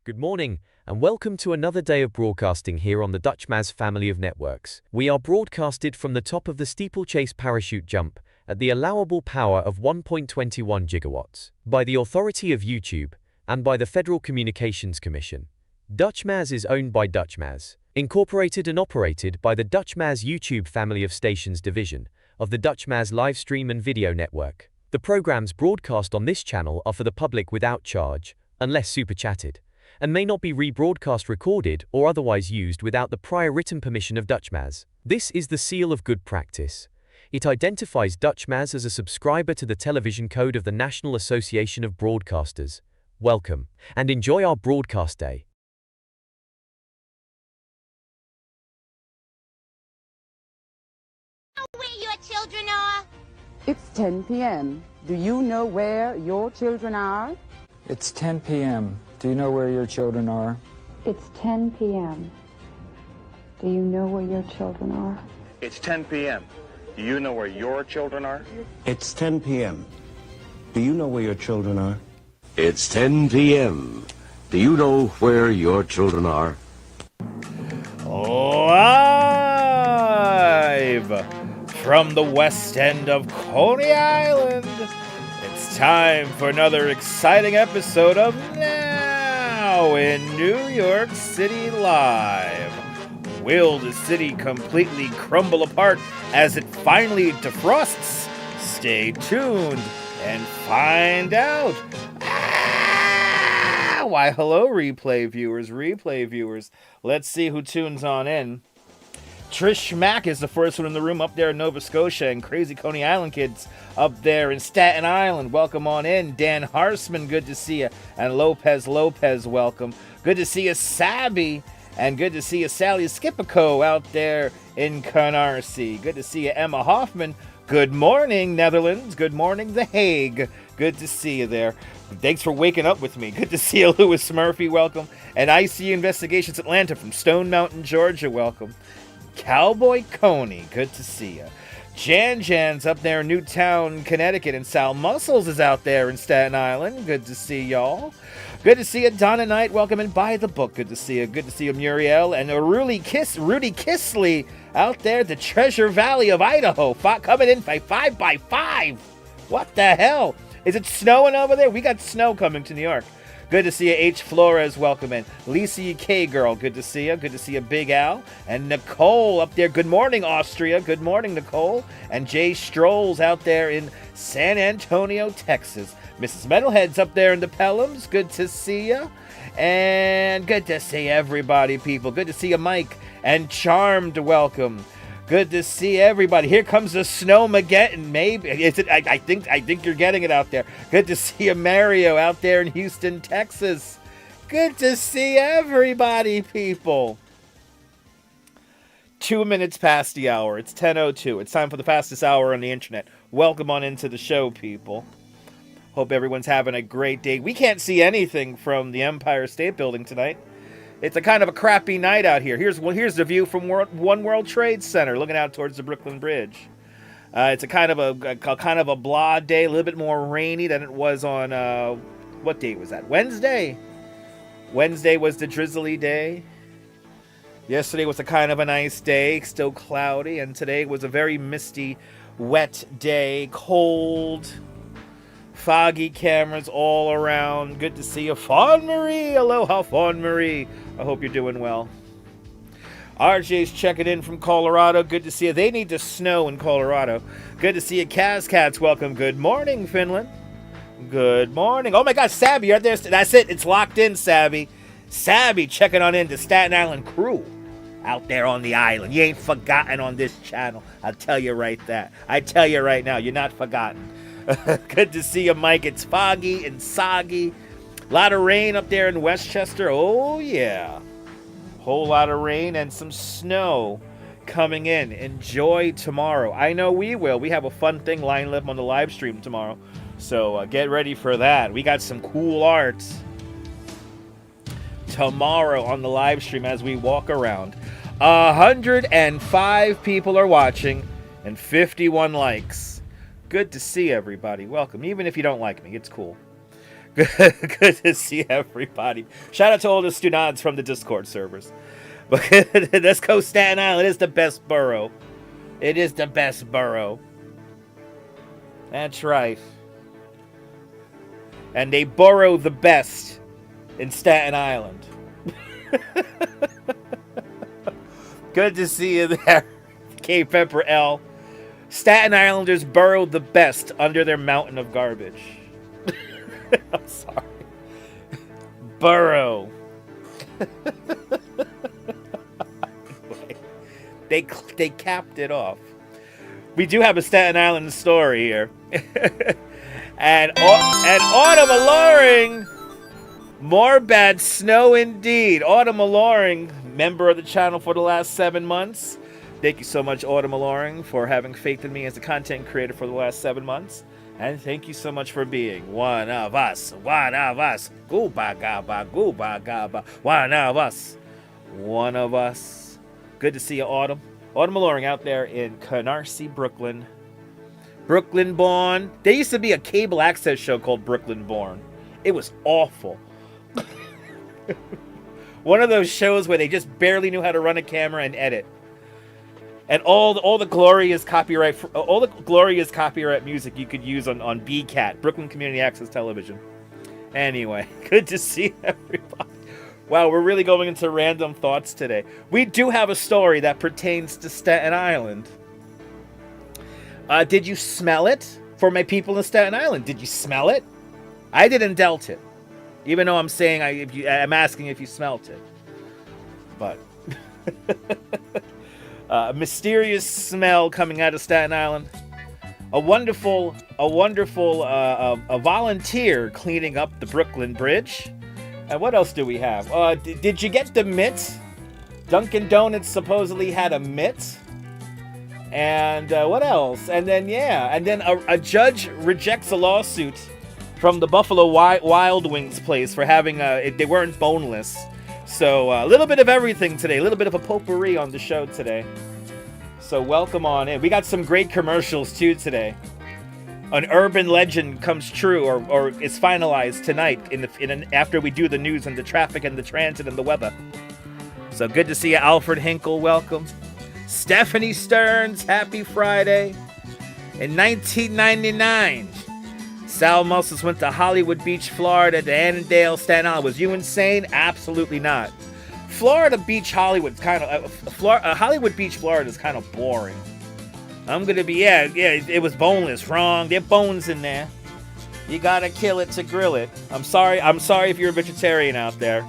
Good morning, and welcome to another day of broadcasting here on the Dutchmaz family of networks. We are broadcasted from the top of the steeplechase parachute jump at the allowable power of 1.21 gigawatts by the authority of YouTube and by the Federal Communications Commission. Dutchmaz is owned by Dutchmaz, incorporated and operated by the Dutchmaz YouTube family of stations division of the Dutchmaz live stream and video network. The programs broadcast on this channel are for the public without charge, unless super chatted, and may not be rebroadcast, recorded, or otherwise used without the prior written permission of Dutchmaz. This is the seal of good practice. It identifies Dutchmaz as a subscriber to the television code of the National Association of Broadcasters. Welcome, and enjoy our broadcast day. Where your children are? It's 10 p.m. Do you know where your children are? It's 10 p.m. Do you know where your children are? It's 10 p.m. Do you know where your children are? It's 10 p.m. Do you know where your children are? It's 10 p.m. Do you know where your children are? It's 10 p.m. Do you know where your children are? Live from the west end of Coney Island, it's time for another exciting episode of Now in New York City Live. Will the city completely crumble apart as it finally defrosts? Stay tuned and find out. Why, hello, replay viewers. Let's see who tunes on in. Trish Mack is the first one in the room up there in Nova Scotia, and Crazy Coney Island kids up there in Staten Island. Welcome on in. Dan Harsman, good to see you. And Lopez, welcome. Good to see you, Sabby. And good to see you, Sally Skipico out there in Canarsie. Good to see you, Emma Hoffman. Good morning, Netherlands. Good morning, The Hague. Good to see you there. Thanks for waking up with me. Good to see you, Lewis Murphy. Welcome. And ICU Investigations Atlanta from Stone Mountain, Georgia. Welcome. Cowboy Coney, good to see you. Jan's up there in Newtown, Connecticut, and Sal Muscles is out there in Staten Island. Good to see y'all. Good to see you, Donna Knight. Welcome, and Buy the Book. Good to see you. Good to see you, Muriel. And Rudy Kisley out there at the Treasure Valley of Idaho. Coming in by 5x5. What the hell? Is it snowing over there? We got snow coming to New York. Good to see you, H. Flores. Welcome in. Lisa K. Girl, good to see you. Good to see you, Big Al. And Nicole up there. Good morning, Austria. Good morning, Nicole. And Jay Strolls out there in San Antonio, Texas. Mrs. Metalhead's up there in the Pelhams. Good to see you. And good to see everybody, people. Good to see you, Mike. And Charmed, welcome. Good to see everybody. Here comes the Snowmageddon. Maybe is it? I think you're getting it out there. Good to see you, Mario, out there in Houston, Texas. Good to see everybody, people. 2 minutes past the hour. It's 10:02. It's time for the fastest hour on the internet. Welcome on into the show, people. Hope everyone's having a great day. We can't see anything from the Empire State Building tonight. It's a kind of a crappy night out here. Here's the view from One World Trade Center, looking out towards the Brooklyn Bridge. It's a kind of a blah day, a little bit more rainy than it was on what date was that? Wednesday. Wednesday was the drizzly day. Yesterday was a kind of a nice day, still cloudy, and today was a very misty, wet day, cold. Foggy cameras all around. Good to see you, Fawn Marie. Aloha, Fawn Marie. I hope you're doing well. RJ's checking in from Colorado. Good to see you. They need to snow in Colorado. Good to see you, Kaz Cats. Welcome. Good morning, Finland. Good morning. Oh my gosh, Sabby, you're there. That's it. It's locked in, Sabby. Sabby checking on into Staten Island crew out there on the island. You ain't forgotten on this channel. I'll tell you right now. You're not forgotten. Good to see you, Mike. It's foggy and soggy. A lot of rain up there in Westchester. Oh, yeah. Whole lot of rain and some snow coming in. Enjoy tomorrow. I know we will. We have a fun thing lined up on the live stream tomorrow. So get ready for that. We got some cool art tomorrow on the live stream as we walk around. 105 people are watching and 51 likes. Good to see everybody. Welcome. Even if you don't like me, it's cool. Good to see everybody. Shout out to all the students from the Discord servers. But let's go Staten Island. It is the best borough. It is the best borough. That's right. And they borrow the best in Staten Island. Good to see you there, K Pepper L. Staten Islanders burrowed the best under their mountain of garbage. I'm sorry. Burrow. They capped it off. We do have a Staten Island story here. and autumn alluring. More bad snow indeed. Autumn alluring, member of the channel for the last 7 months. Thank you so much, Autumn alluring, for having faith in me as a content creator for the last 7 months. And thank you so much for being one of us. One of us. Gooba gaba, gooba gaba. One of us. One of us. Good to see you, Autumn. Autumn alluring out there in Canarsie, Brooklyn. Brooklyn Born. There used to be a cable access show called Brooklyn Born. It was awful. One of those shows where they just barely knew how to run a camera and edit. And all the glorious copyright music you could use on BCAT, Brooklyn Community Access Television. Anyway, good to see everybody. Wow, we're really going into random thoughts today. We do have a story that pertains to Staten Island. Did you smell it? For my people in Staten Island, did you smell it? I didn't doubt it. Even though I'm saying I'm asking if you smelt it. But a mysterious smell coming out of Staten Island. A wonderful volunteer cleaning up the Brooklyn Bridge. And what else do we have? Did you get the mitt? Dunkin' Donuts supposedly had a mitt. And what else? And then a judge rejects a lawsuit from the Buffalo Wild Wings place for having they weren't boneless. So a little bit of everything today, a little bit of a potpourri on the show today. So welcome on in. We got some great commercials too today. An urban legend comes true or is finalized tonight after we do the news and the traffic and the transit and the weather. So good to see you, Alfred Hinkle. Welcome. Stephanie Stearns, happy Friday. In 1999, Sal Muscles went to Hollywood Beach, Florida, to Annandale, Staten Island. Was you insane? Absolutely not. Florida Beach, Hollywood's kind of Hollywood Beach, Florida is kind of boring. I'm gonna be it was boneless. Wrong. There are bones in there. You gotta kill it to grill it. I'm sorry if you're a vegetarian out there.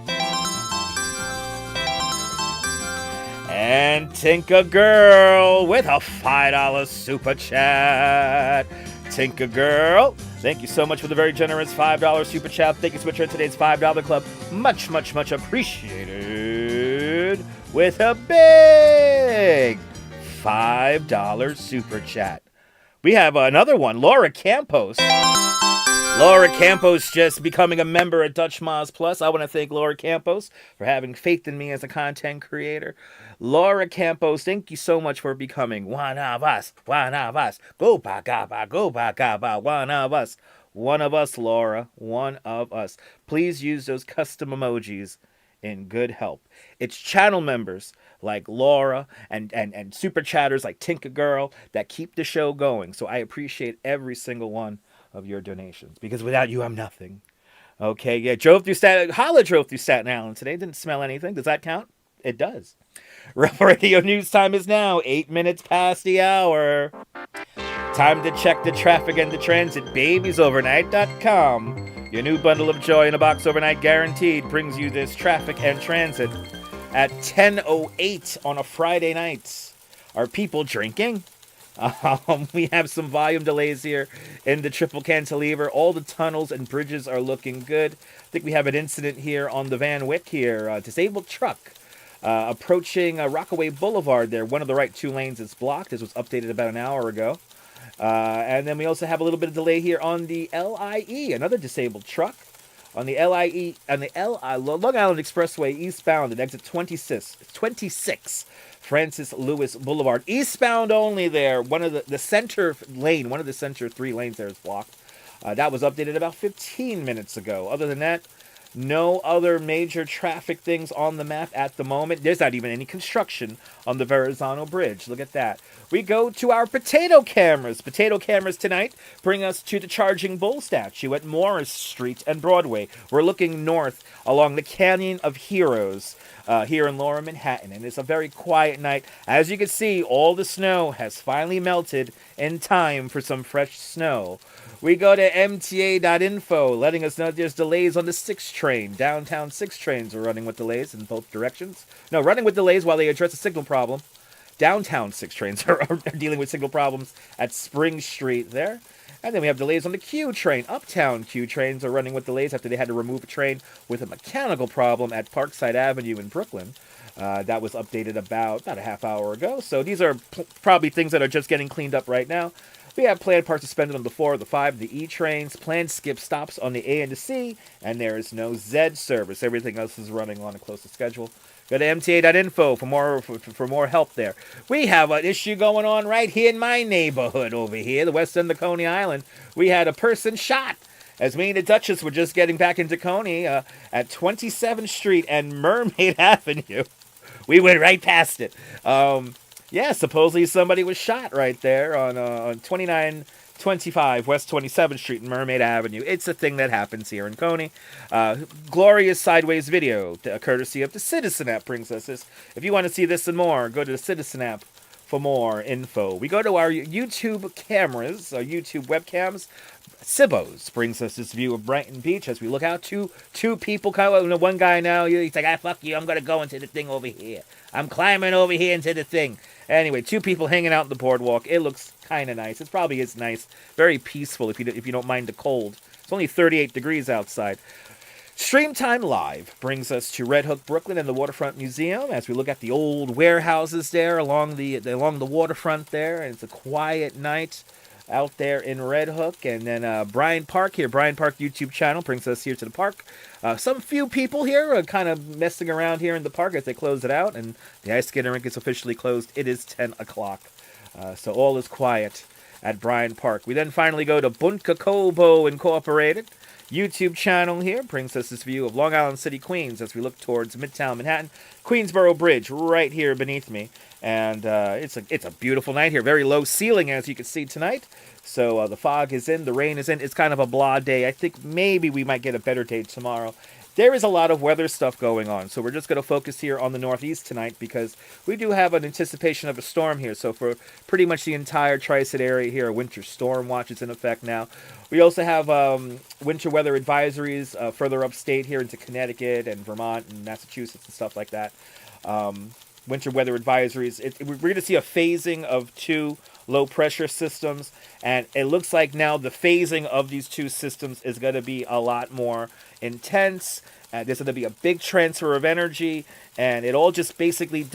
And Tinka Girl with a $5 super chat. Tinka Girl, thank you so much for the very generous $5 super chat. Thank you so much for today's $5 club. Much, much, much appreciated. With a big $5 super chat. We have another one, Laura Campos. Laura Campos just becoming a member at Dutch Moz Plus. I want to thank Laura Campos for having faith in me as a content creator. Laura Campos, thank you so much for becoming one of us. One of us. Go back, one of us. One of us, Laura. One of us. Please use those custom emojis in good help. It's channel members like Laura and super chatters like Tinka Girl that keep the show going. So I appreciate every single one of your donations, because without you, I'm nothing. Okay, yeah, drove through Staten Island today. Didn't smell anything. Does that count? It does. Radio news time is now 8 minutes past the hour. Time to check the traffic and the transit. BabiesOvernight.com. Your new bundle of joy in a box overnight guaranteed brings you this traffic and transit at 10:08 on a Friday night. Are people drinking? We have some volume delays here in the Triple Cantilever. All the tunnels and bridges are looking good. I think we have an incident here on the Van Wyck here. Disabled truck approaching Rockaway Boulevard there. One of the right two lanes is blocked. This was updated about an hour ago. And then we also have a little bit of delay here on the LIE, another disabled truck. On the LIE, on the Long Island Expressway eastbound at exit 26. Francis Lewis Boulevard. Eastbound only there. One of the center lane, one of the center three lanes there is blocked. That was updated about 15 minutes ago. Other than that, no other major traffic things on the map at the moment. There's not even any construction on the Verrazano Bridge. Look at that. We go to our potato cameras. Potato cameras tonight bring us to the Charging Bull statue at Morris Street and Broadway. We're looking north along the Canyon of Heroes here in Lower Manhattan. And it's a very quiet night. As you can see, all the snow has finally melted in time for some fresh snow. We go to MTA.info, letting us know there's delays on the 6 train. Downtown 6 trains are running with delays in both directions. No, running with delays while they address a signal problem. Downtown 6 trains are dealing with signal problems at Spring Street there. And then we have delays on the Q train. Uptown Q trains are running with delays after they had to remove a train with a mechanical problem at Parkside Avenue in Brooklyn. That was updated about a half hour ago. So these are probably things that are just getting cleaned up right now. We have planned parts suspended on the 4, the 5, the E trains, planned skip stops on the A and the C, and there is no Z service. Everything else is running on a close schedule. Go to MTA.info for more help there. We have an issue going on right here in my neighborhood over here, the west end of Coney Island. We had a person shot as me and the Duchess were just getting back into Coney at 27th Street and Mermaid Avenue. We went right past it. Yeah, supposedly somebody was shot right there on 2925 West 27th Street and Mermaid Avenue. It's a thing that happens here in Coney. Glorious sideways video, courtesy of the Citizen app, brings us this. If you want to see this and more, go to the Citizen app for more info. We go to our YouTube cameras, our YouTube webcams. Sibos brings us this view of Brighton Beach as we look out to two people. One guy now, he's like, fuck you, I'm going to go into the thing over here. I'm climbing over here into the thing. Anyway, 2 people hanging out on the boardwalk. It looks kind of nice. It probably is nice. Very peaceful if you don't mind the cold. It's only 38 degrees outside. Stream Time Live brings us to Red Hook, Brooklyn, and the Waterfront Museum as we look at the old warehouses there along the waterfront there. And it's a quiet night out there in Red Hook. And then Bryant Park here, Bryant Park YouTube channel brings us here to the park. Some few people here are kind of messing around here in the park as they close it out, and the ice skating rink is officially closed. It is 10 o'clock, so all is quiet at Bryant Park. We then finally go to Bunka Kobo Incorporated. YouTube channel here brings us this view of Long Island City, Queens, as we look towards Midtown Manhattan. Queensboro Bridge right here beneath me. And it's a beautiful night here. Very low ceiling, as you can see tonight. So the fog is in, the rain is in. It's kind of a blah day. I think maybe we might get a better day tomorrow. There is a lot of weather stuff going on, so we're just going to focus here on the Northeast tonight because we do have an anticipation of a storm here. So for pretty much the entire Tri-State area here, a winter storm watch is in effect now. We also have winter weather advisories further upstate here into Connecticut and Vermont and Massachusetts and stuff like that. Winter weather advisories. We're going to see a phasing of 2 low-pressure systems, and it looks like now the phasing of these 2 systems is going to be a lot more intense. There's going to be a big transfer of energy, and it all just basically...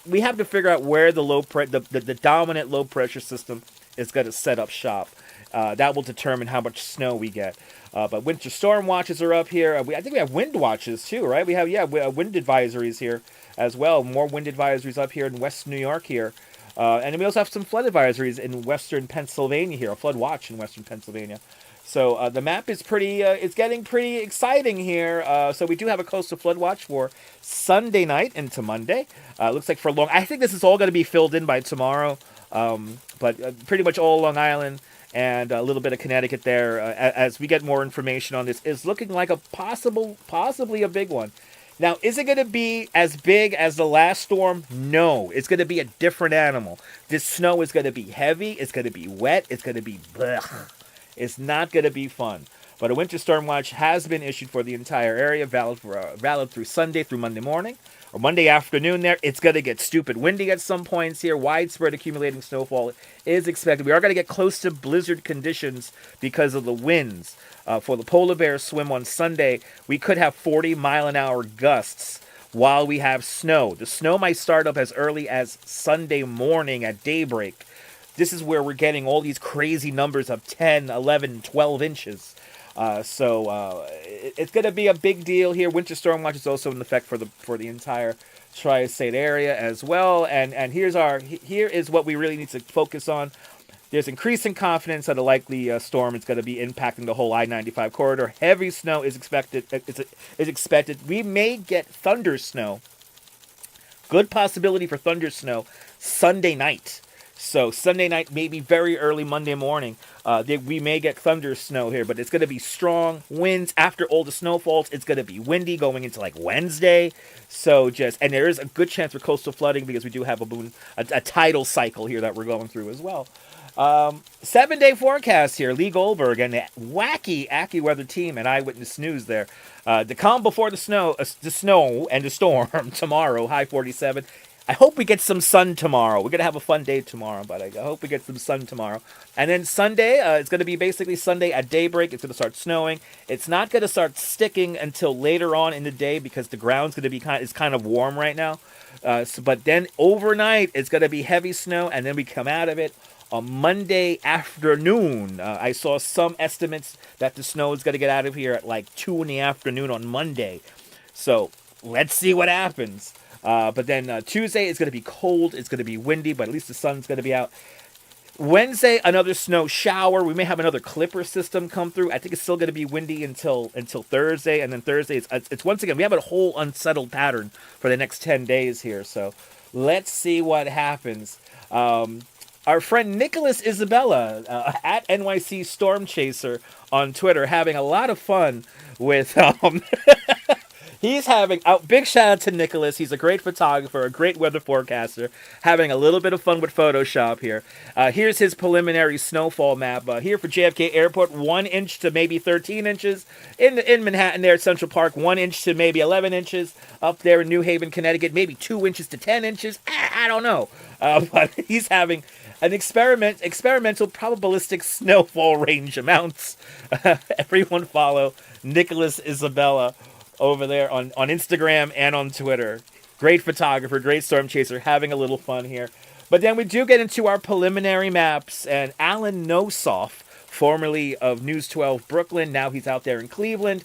we have to figure out where the dominant low-pressure system is going to set up shop. That will determine how much snow we get. But winter storm watches are up here. I think we have wind watches, too, right? We have, wind advisories here as well. More wind advisories up here in West New York here. And we also have some flood advisories in western Pennsylvania here, a flood watch in western Pennsylvania. So the map is it's getting pretty exciting here. So we do have a coastal flood watch for Sunday night into Monday. Looks like for long, I think this is all going to be filled in by tomorrow. But pretty much all Long Island and a little bit of Connecticut there. As we get more information on this, is looking like a possibly a big one. Now, is it going to be as big as the last storm? No. It's going to be a different animal. This snow is going to be heavy. It's going to be wet. It's going to be blech. It's not going to be fun. But a winter storm watch has been issued for the entire area, valid through Sunday through Monday morning. Or Monday afternoon there. It's going to get stupid windy at some points here. Widespread accumulating snowfall is expected. We are going to get close to blizzard conditions because of the winds. For the polar bear swim on Sunday, we could have 40-mile-an-hour gusts while we have snow. The snow might start up as early as Sunday morning at daybreak. This is where we're getting all these crazy numbers of 10, 11, 12 inches. So it's going to be a big deal here. Winter storm watch is also in effect for the entire Tri-State area as well. And here is what we really need to focus on. There's increasing confidence that a likely storm is going to be impacting the whole I-95 corridor. Heavy snow is expected. We may get thunder snow. Good possibility for thunder snow Sunday night. So Sunday night, maybe very early Monday morning, we may get thunder snow here, but it's going to be strong winds after all the snow falls. It's going to be windy going into like Wednesday. So and there is a good chance for coastal flooding because we do have a tidal cycle here that we're going through as well. 7-day forecast here. Lee Goldberg and the wacky AccuWeather team and Eyewitness News there. The calm before the snow and the storm tomorrow, high 47. I hope we get some sun tomorrow. We're going to have a fun day tomorrow, but I hope we get some sun tomorrow. And then Sunday, it's going to be basically Sunday at daybreak. It's going to start snowing. It's not going to start sticking until later on in the day because the ground's going to be kind of warm right now. But then overnight, it's going to be heavy snow, and then we come out of it on Monday afternoon. I saw some estimates that the snow is going to get out of here at like 2 in the afternoon on Monday. So let's see what happens. But then Tuesday is going to be cold. It's going to be windy, but at least the sun's going to be out. Wednesday, another snow shower. We may have another clipper system come through. I think it's still going to be windy until Thursday. And then Thursday, it's once again, we have a whole unsettled pattern for the next 10 days here. So let's see what happens. Our friend Nicholas Isabella at NYC Storm Chaser on Twitter having a lot of fun with... He's having a big shout out to Nicholas. He's a great photographer, a great weather forecaster, having a little bit of fun with Photoshop here. Here's his preliminary snowfall map. Here for JFK Airport, 1 inch to maybe 13 inches. In Manhattan there at Central Park, 1 inch to maybe 11 inches. Up there in New Haven, Connecticut, maybe 2 inches to 10 inches. I don't know. But he's having an experimental probabilistic snowfall range amounts. Everyone follow Nicholas Isabella over there on Instagram and on Twitter. Great photographer, great storm chaser, having a little fun here. But then we do get into our preliminary maps, and Alan Nosoff, formerly of News 12 Brooklyn, now he's out there in Cleveland.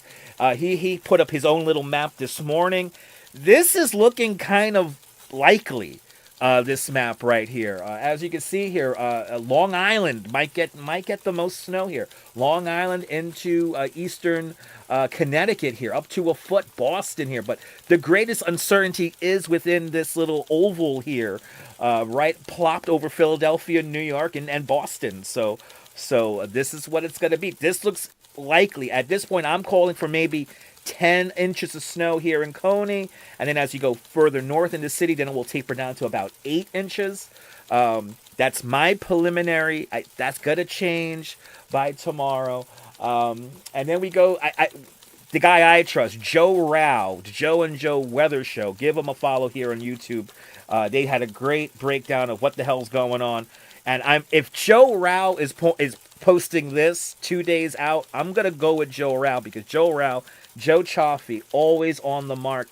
He put up his own little map this morning. This is looking kind of likely. This map right here. As you can see here, Long Island might get the most snow here. Long Island into eastern Connecticut here, up to a foot. Boston here, but the greatest uncertainty is within this little oval here, right plopped over Philadelphia, New York, and Boston. So this is what it's going to be. This looks likely. At this point, I'm calling for maybe 10 inches of snow here in Coney, and then as you go further north in the city, then it will taper down to about 8 inches. That's my preliminary. That's gonna change by tomorrow. And then we go. The guy I trust, Joe Rao, Joe and Joe Weather Show. Give him a follow here on YouTube. They had a great breakdown of what the hell's going on. And if Joe Rao is posting this 2 days out, I'm gonna go with Joe Rao because Joe Chaffee, always on the mark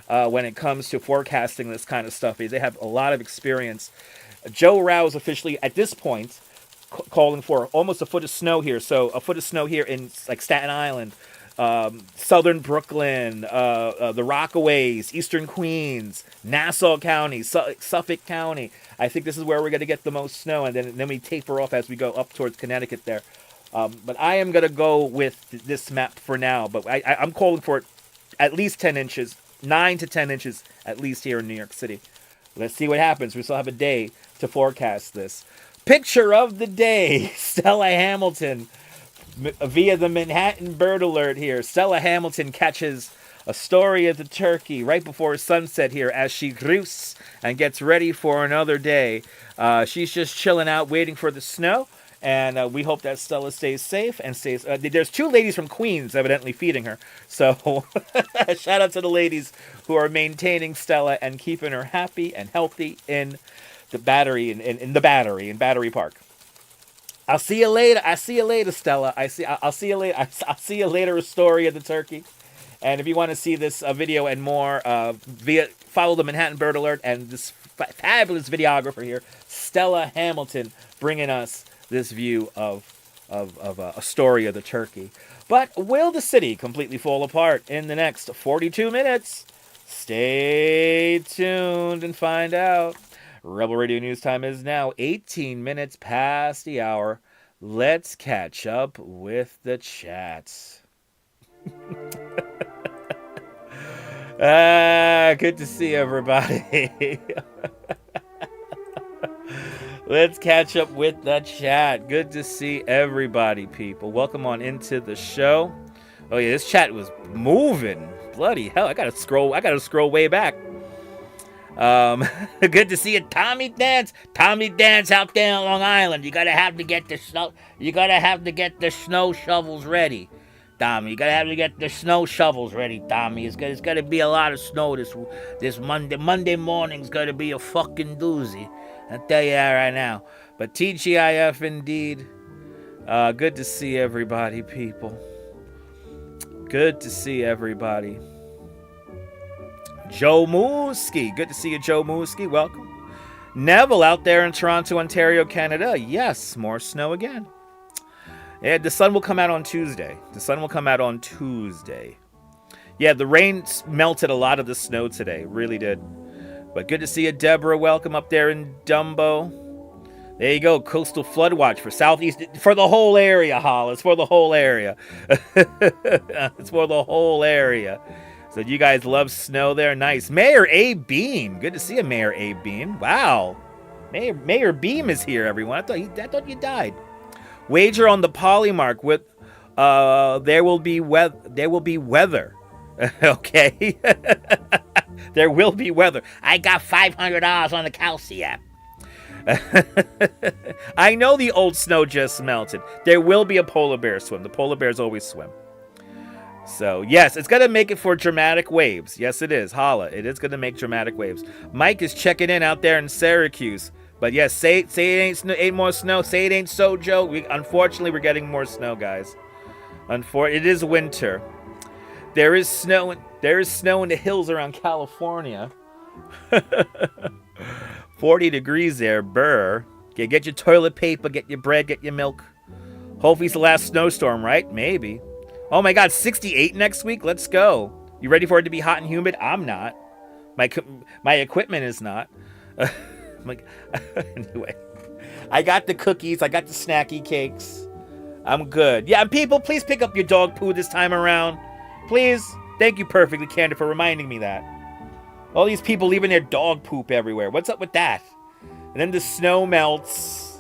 when it comes to forecasting this kind of stuff. They have a lot of experience. Joe Rao is officially, at this point, calling for almost a foot of snow here. So a foot of snow here in like Staten Island, southern Brooklyn, the Rockaways, eastern Queens, Nassau County, Suffolk County. I think this is where we're going to get the most snow, and then we taper off as we go up towards Connecticut there. But I am going to go with this map for now. But I'm calling for at least 10 inches, 9 to 10 inches at least here in New York City. Let's see what happens. We still have a day to forecast this. Picture of the day, Stella Hamilton via the Manhattan Bird Alert here. Stella Hamilton catches a story of the turkey right before sunset here as she roosts and gets ready for another day. She's just chilling out waiting for the snow. And we hope that Stella stays safe and stays... there's 2 ladies from Queens evidently feeding her. So shout out to the ladies who are maintaining Stella and keeping her happy and healthy in the Battery, in Battery Park. I'll see you later. I see you later, Stella. I'll see you later. I'll see you later, a story of the turkey. And if you want to see this video and more, follow the Manhattan Bird Alert and this fabulous videographer here, Stella Hamilton, bringing us this view of a story of the turkey. But will the city completely fall apart in the next 42 minutes? Stay tuned and find out. Rebel Radio News time is now 18 minutes past the hour. Let's catch up with the chats. Good to see everybody. Let's catch up with the chat. Good to see everybody, people. Welcome on into the show. Oh yeah, this chat was moving. Bloody hell! I gotta scroll way back. Good to see you, Tommy Dance. Tommy Dance out there on Long Island. You gotta have to get the snow. You gotta have to get the snow shovels ready, Tommy. You gotta have to get the snow shovels ready, Tommy. It's gotta be a lot of snow this Monday. Monday morning's gonna be a fucking doozy. I'll tell you that right now. But TGIF indeed. Good to see everybody, people. Good to see everybody. Joe Mooski. Good to see you, Joe Mooski. Welcome. Neville out there in Toronto, Ontario, Canada. Yes, more snow again. Yeah, the sun will come out on Tuesday. Yeah, the rain melted a lot of the snow today. Really did. But good to see you, Deborah. Welcome up there in Dumbo. There you go. Coastal flood watch for Southeast. For the whole area, Hall. It's for the whole area. It's for the whole area. So you guys love snow there. Nice. Mayor A. Beam. Good to see you, Mayor A. Beam. Wow. Mayor Beam is here, everyone. I thought you died. Wager on the Polymark with there will be weather. Okay. There will be weather. I got $500 on the Kelsey app. I know the old snow just melted. There will be a polar bear swim. The polar bears always swim. So, yes, it's going to make it for dramatic waves. Yes, it is. Holla. It is going to make dramatic waves. Mike is checking in out there in Syracuse. But, yes, say it ain't more snow. Say it ain't so, Joe. Unfortunately, we're getting more snow, guys. It is winter. There is snow in the hills around California. 40 degrees there, burr. Okay, get your toilet paper, get your bread, get your milk. Hopefully it's the last snowstorm, right? Maybe. Oh my God, 68 next week? Let's go. You ready for it to be hot and humid? I'm not. My equipment is not. Anyway. I got the cookies. I got the snacky cakes. I'm good. Yeah, people, please pick up your dog poo this time around. Please. Thank you, Perfectly Candid, for reminding me that. All these people leaving their dog poop everywhere. What's up with that? And then the snow melts.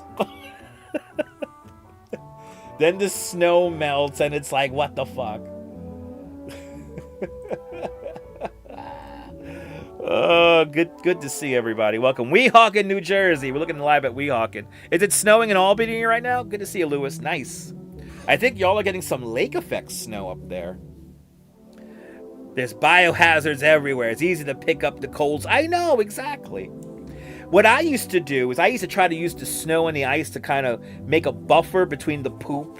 Then the snow melts, and it's like, what the fuck? Oh, good to see everybody. Welcome. Weehawken, New Jersey. We're looking live at Weehawken. Is it snowing in Albany right now? Good to see you, Lewis. Nice. I think y'all are getting some lake effect snow up there. There's biohazards everywhere. It's easy to pick up the colds. I know, exactly. What I used to do is I used to try to use the snow and the ice to kind of make a buffer between the poop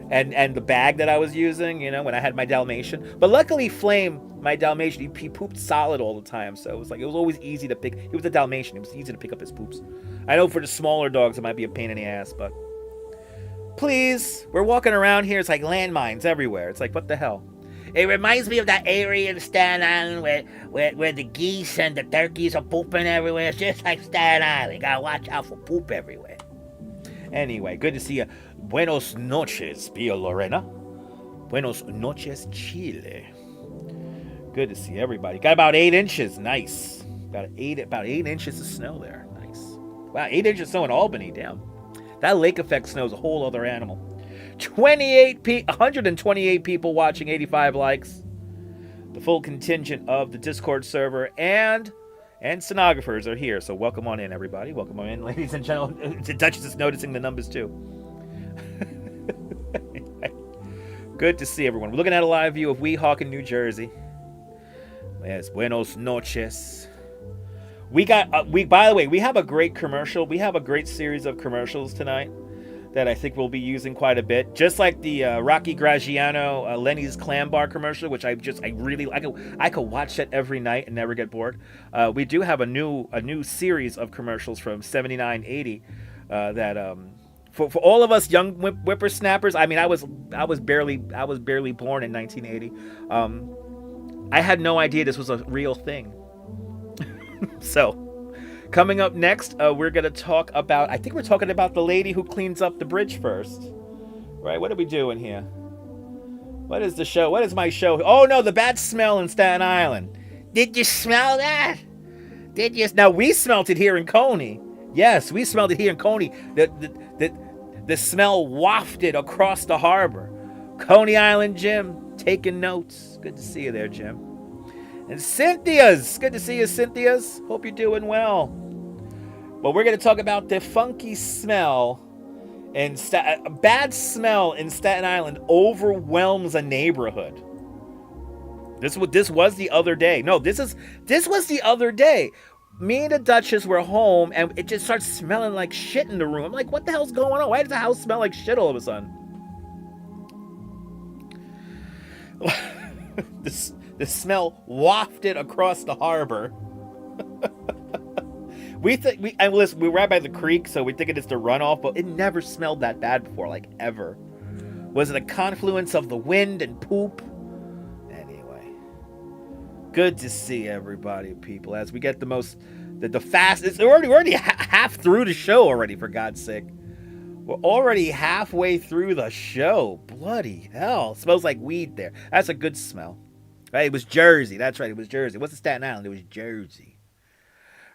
and the bag that I was using, you know, when I had my Dalmatian. But luckily, Flame, my Dalmatian, he pooped solid all the time. So it was always easy to pick. He was a Dalmatian. It was easy to pick up his poops. I know for the smaller dogs, it might be a pain in the ass, but please, we're walking around here. It's like landmines everywhere. It's like, what the hell? It reminds me of that area in Staten Island where the geese and the turkeys are pooping everywhere. It's just like Staten Island. You gotta watch out for poop everywhere. Anyway, good to see you. Buenos noches, Pia Lorena. Buenos noches, Chile. Good to see everybody. Got about 8 inches. Nice. About 8 inches of snow there. Nice. Wow, 8 inches of snow in Albany. Damn. That lake effect snow is a whole other animal. 128 people watching, 85 likes. The full contingent of the Discord server and stenographers are here. So welcome on in, everybody. Welcome on in, ladies and gentlemen. The Duchess is noticing the numbers too. Good to see everyone. We're looking at a live view of Weehawken, New Jersey. Yes, buenos noches. By the way, we have a great commercial. We have a great series of commercials tonight that I think we'll be using quite a bit. Just like the Rocky Graziano Lenny's Clam Bar commercial, which I could watch that every night and never get bored. We do have a new series of commercials from 79-80 that for all of us young whippersnappers. I mean, I was barely born in 1980. I had no idea this was a real thing. So Coming up next, we're going to talk about, I think we're talking about the lady who cleans up the bridge first. Right? What are we doing here? What is the show? What is my show? Oh, no, the bad smell in Staten Island. Did you smell that? Did you? Now, we smelt it here in Coney. Yes, we smelled it here in Coney. The smell wafted across the harbor. Coney Island, Jim, taking notes. Good to see you there, Jim. And Cynthia's. Good to see you, Cynthia's. Hope you're doing well. Well, we're going to talk about the funky smell. And a bad smell in Staten Island overwhelms a neighborhood. This was the other day. No, this was the other day. Me and the Duchess were home, and it just starts smelling like shit in the room. I'm like, what the hell's going on? Why does the house smell like shit all of a sudden? The smell wafted across the harbor. We're right by the creek, so we think it's the runoff, but it never smelled that bad before, like ever. Was it a confluence of the wind and poop? Anyway, good to see everybody, people. As we get the fastest. We're already half through the show already, for God's sake. We're already halfway through the show. Bloody hell! It smells like weed there. That's a good smell. Right? It was Jersey. That's right. It was Jersey. What's the Staten Island? It was Jersey.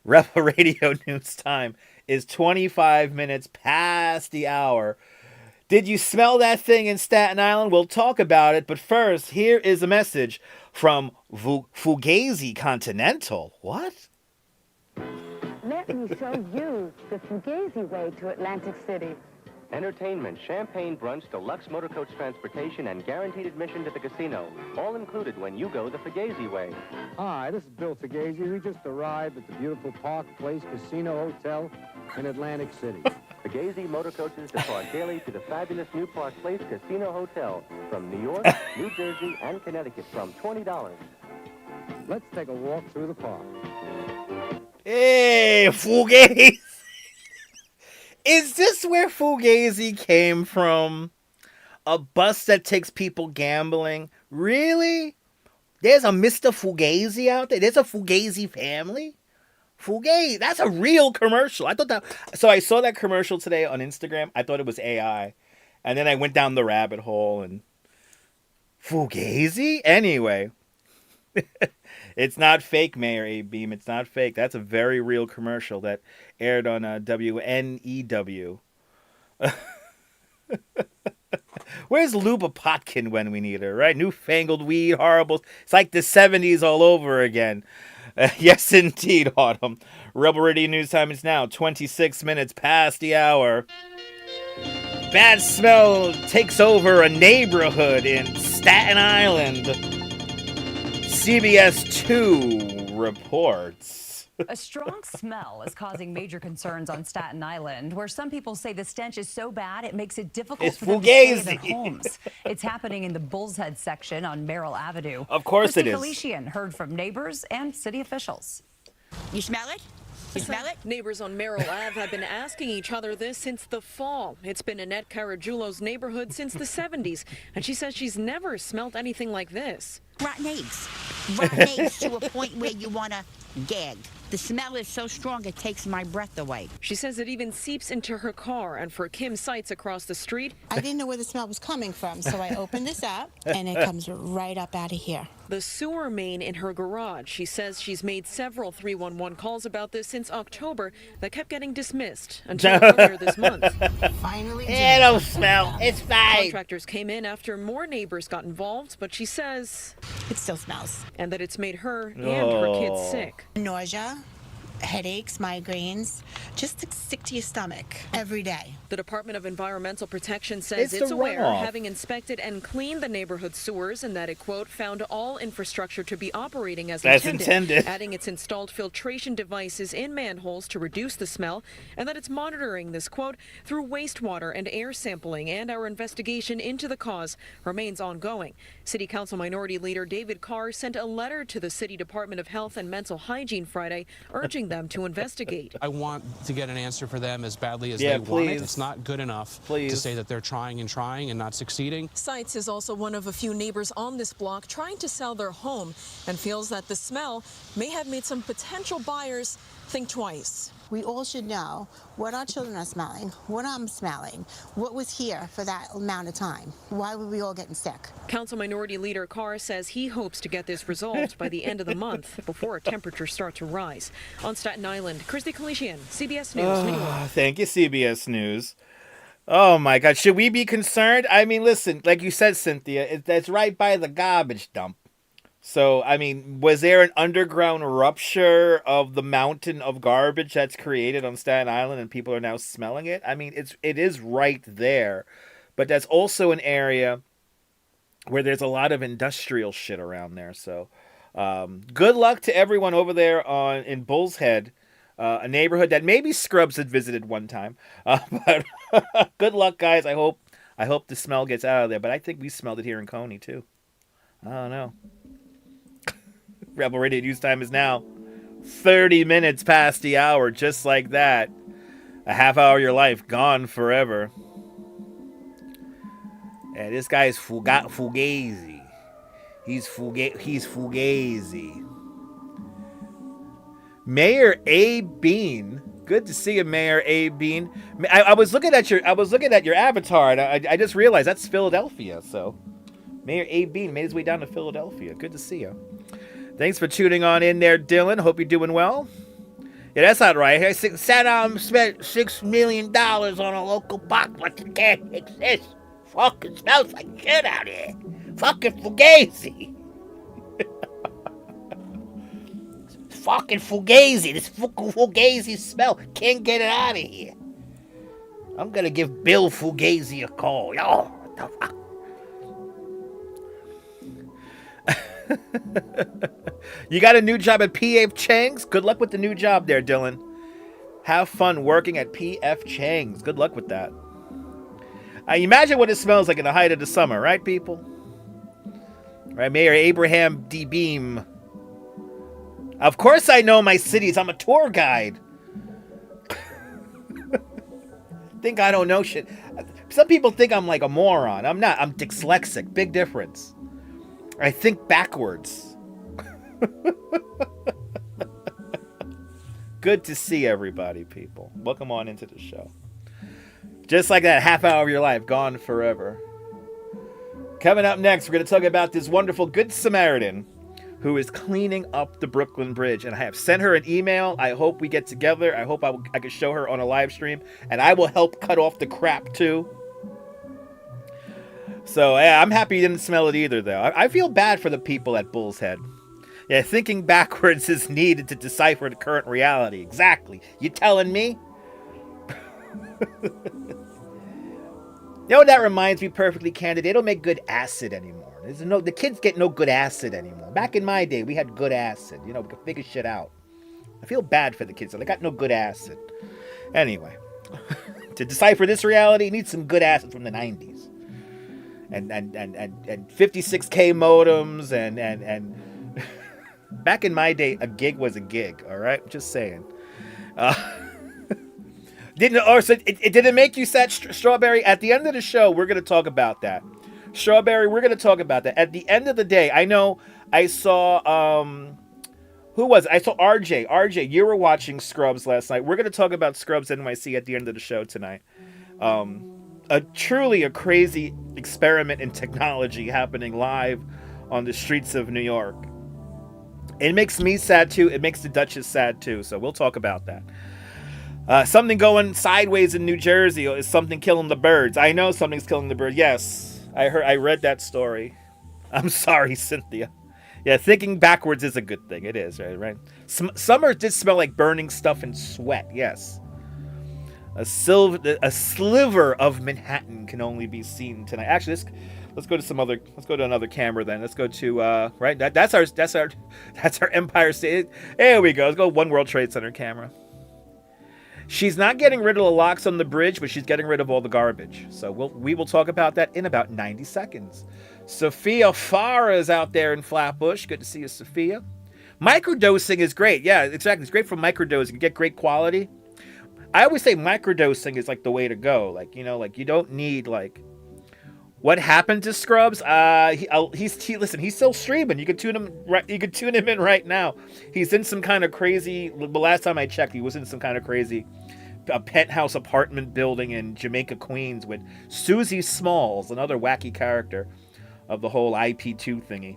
Rebel Radio News time is 25 minutes past the hour. Did you smell that thing in Staten Island? We'll talk about it, but first, here is a message from Fugazi Continental. What? Let me show you the Fugazi way to Atlantic City. Entertainment, champagne brunch, deluxe motor coach transportation, and guaranteed admission to the casino. All included when you go the Fugazi way. Hi, this is Bill Fugazi. We just arrived at the beautiful Park Place Casino Hotel in Atlantic City. Fugazi motor coaches depart daily to the fabulous new Park Place Casino Hotel from New York, New Jersey, and Connecticut from $20. Let's take a walk through the park. Hey, Fugazi! Is this where Fugazi came from? A bus that takes people gambling? Really? There's a Mr. Fugazi out there? There's a Fugazi family? Fugazi, that's a real commercial. So I saw that commercial today on Instagram. I thought it was AI. And then I went down the rabbit hole and... Fugazi? Anyway. It's not fake, Mayor A-Beam. It's not fake. That's a very real commercial that aired on WNEW. Where's Luba Potkin when we need her, right? Newfangled weed, horrible. It's like the 70s all over again. Yes, indeed, Autumn. Rebel Radio News time is now 26 minutes past the hour. Bad smell takes over a neighborhood in Staten Island. CBS 2 reports. A strong smell is causing major concerns on Staten Island, where some people say the stench is so bad it makes it difficult for them to stay in their homes. It's happening in the Bull's Head section on Merrill Avenue. Of course it is. Felician heard from neighbors and city officials. You smell it? You smell it? Neighbors on Merrill Ave have been asking each other this since the fall. It's been Annette Caragiulo's neighborhood since the 70s, and she says she's never smelt anything like this. Rotten eggs. Rotten eggs to a point where you want to gag. The smell is so strong it takes my breath away. She says it even seeps into her car, and for Kim Seitz across the street, I didn't know where the smell was coming from, so I opened this up, and it comes right up out of here. The sewer main in her garage. She says she's made several 311 calls about this since October that kept getting dismissed until earlier this month. Finally, it don't smell. It's fine. Contractors came in after more neighbors got involved, but she says it still smells, and that it's made her and her kids sick. Nausea, headaches, migraines, just sick to your stomach every day. The Department of Environmental Protection says it's aware, having inspected and cleaned the neighborhood sewers, and that it, quote, found all infrastructure to be operating as intended, adding its installed filtration devices in manholes to reduce the smell, and that it's monitoring this, quote, through wastewater and air sampling, and our investigation into the cause remains ongoing. City Council Minority Leader David Carr sent a letter to the City Department of Health and Mental Hygiene Friday, urging them to investigate. I want to get an answer for them as badly as they want it. It's not good enough to say that they're trying and not succeeding. Seitz is also one of a few neighbors on this block trying to sell their home and feels that the smell may have made some potential buyers think twice. We all should know what our children are smelling, what I'm smelling, what was here for that amount of time. Why were we all getting sick? Council Minority Leader Carr says he hopes to get this resolved by the end of the month before temperatures start to rise. On Staten Island, Christy Kalishian, CBS News, New York. Thank you, CBS News. Oh my God, should we be concerned? I mean, listen, like you said, Cynthia, that's right by the garbage dump. So, I mean, was there an underground rupture of the mountain of garbage that's created on Staten Island and people are now smelling it? I mean, it is right there. But that's also an area where there's a lot of industrial shit around there. So, good luck to everyone over there in Bull's Head, a neighborhood that maybe Scrubs had visited one time. But good luck, guys. I hope the smell gets out of there. But I think we smelled it here in Coney, too. I don't know. Rebel Radio News time is now 30 minutes past the hour, just like that. A half hour of your life gone forever. And this guy is Fugazi. He's Fugazi. Mayor A. Bean. Good to see you, Mayor A. Bean. I was looking at your avatar, and I just realized that's Philadelphia. So, Mayor A. Bean made his way down to Philadelphia. Good to see you. Thanks for tuning on in there, Dylan. Hope you're doing well. Yeah, that's not right. I sat down and spent $6 million on a local box, but it can't exist. Fucking smells like shit out here. Fucking Fugazi. Fucking Fugazi. This Fugazi smell. Can't get it out of here. I'm gonna give Bill Fugazi a call. Yo, what the fuck? You got a new job at P.F. Chang's? Good luck with the new job there, Dylan. Have fun working at P.F. Chang's. Good luck with that. Imagine what it smells like in the height of the summer, right, people? Right, Mayor Abraham D. Beam. Of course I know my cities. I'm a tour guide. Think I don't know shit. Some people think I'm like a moron. I'm not. I'm dyslexic. Big difference. I think backwards. Good to see everybody, people. Welcome on into the show. Just like that, half hour of your life gone forever. Coming up next, we're going to talk about this wonderful Good Samaritan who is cleaning up the Brooklyn Bridge. And I have sent her an email. I hope we get together. I hope I can show her on a live stream. And I will help cut off the crap, too. So, yeah, I'm happy you didn't smell it either, though. I feel bad for the people at Bull's Head. Yeah, thinking backwards is needed to decipher the current reality. Exactly. You telling me? You know what that reminds me perfectly, Candy? They don't make good acid anymore. The kids get no good acid anymore. Back in my day, we had good acid. You know, we could figure shit out. I feel bad for the kids. They got no good acid. Anyway, to decipher this reality, you need some good acid from the 90s. And 56K modems and back in my day, a gig was a gig. All right, just saying. It didn't make you sad, Strawberry? At the end of the show, we're gonna talk about that. Strawberry, we're gonna talk about that. At the end of the day, I know I saw who was it? I saw RJ. RJ, you were watching Scrubs last night. We're gonna talk about Scrubs NYC at the end of the show tonight. Truly a crazy experiment in technology happening live on the streets of New York. It makes me sad too. It makes the Duchess sad too. So we'll talk about that. Something going sideways in New Jersey. Is something killing the birds? I know something's killing the birds. Yes, I read that story. I'm sorry, Cynthia. Yeah, thinking backwards is a good thing. It is, right? Summer did smell like burning stuff and sweat. Yes. A sliver of Manhattan can only be seen tonight. Actually, let's go to another camera then. Let's go to right. That's our Empire State. There we go. Let's go One World Trade Center camera. She's not getting rid of the locks on the bridge, but she's getting rid of all the garbage. So we will talk about that in about 90 seconds. Sophia Farah is out there in Flatbush. Good to see you, Sophia. Microdosing is great. Yeah, exactly. It's great for microdosing. You get great quality. I always say microdosing is like the way to go. Like, you know, like you don't need like What happened to Scrubs? Listen, he's still streaming. You can tune him in right now. He's in some kind of crazy. The last time I checked, he was in some kind of crazy penthouse apartment building in Jamaica, Queens, with Susie Smalls, another wacky character of the whole IP2 thingy.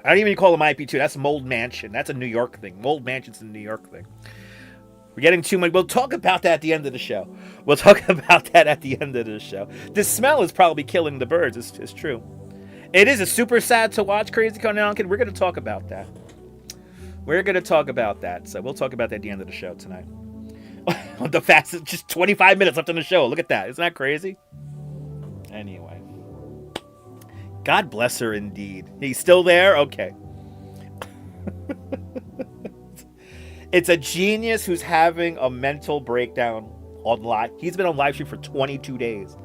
I don't even call him IP2. That's Mold Mansion. That's a New York thing. Mold Mansion's a New York thing. We're getting too much. We'll talk about that at the end of the show. This smell is probably killing the birds. It's true. It is super sad to watch Crazy Conan Allen. We're going to talk about that. So we'll talk about that at the end of the show tonight. The fastest, just 25 minutes left on the show. Look at that. Isn't that crazy? Anyway. God bless her indeed. He's still there? Okay. It's a genius who's having a mental breakdown on live. He's been on live stream for 22 days.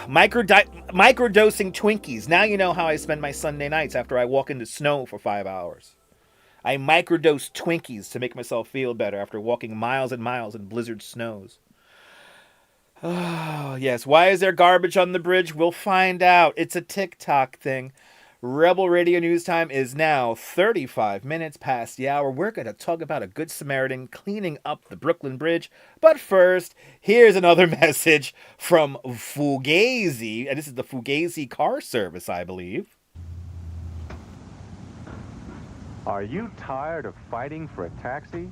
Microdosing Twinkies. Now you know how I spend my Sunday nights after I walk in the snow for 5 hours. I microdose Twinkies to make myself feel better after walking miles and miles in blizzard snows. Oh, yes. Why is there garbage on the bridge? We'll find out. It's a TikTok thing. Rebel Radio News Time is now 35 minutes past the hour. We're going to talk about a Good Samaritan cleaning up the Brooklyn Bridge. But first, here's another message from Fugazi. And this is the Fugazi car service, I believe. Are you tired of fighting for a taxi?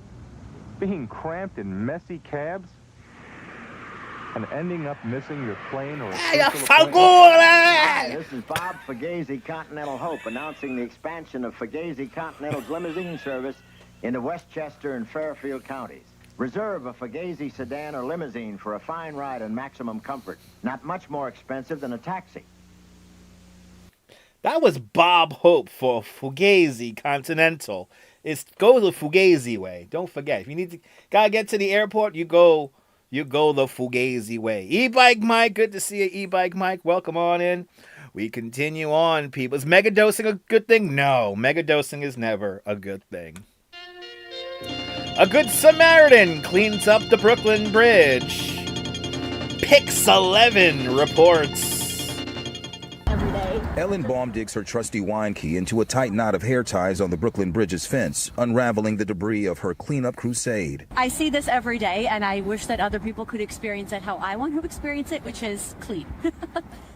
Being cramped in messy cabs? And ending up missing your plane or Hi, this is Bob Fugazi, Continental Hope, announcing the expansion of Fugazi Continental's limousine service into Westchester and Fairfield counties. Reserve a Fugazi sedan or limousine for a fine ride and maximum comfort. Not much more expensive than a taxi. That was Bob Hope for Fugazi Continental. Go the Fugazi way. Don't forget. If you gotta get to the airport, you go the Fugazi way. E-Bike Mike, good to see you, E-Bike Mike. Welcome on in. We continue on, people. Is megadosing a good thing? No, megadosing is never a good thing. A Good Samaritan cleans up the Brooklyn Bridge. Pix11 reports. Ellen Baum digs her trusty wine key into a tight knot of hair ties on the Brooklyn Bridge's fence, unraveling the debris of her cleanup crusade. I see this every day, and I wish that other people could experience it how I want to experience it, which is clean.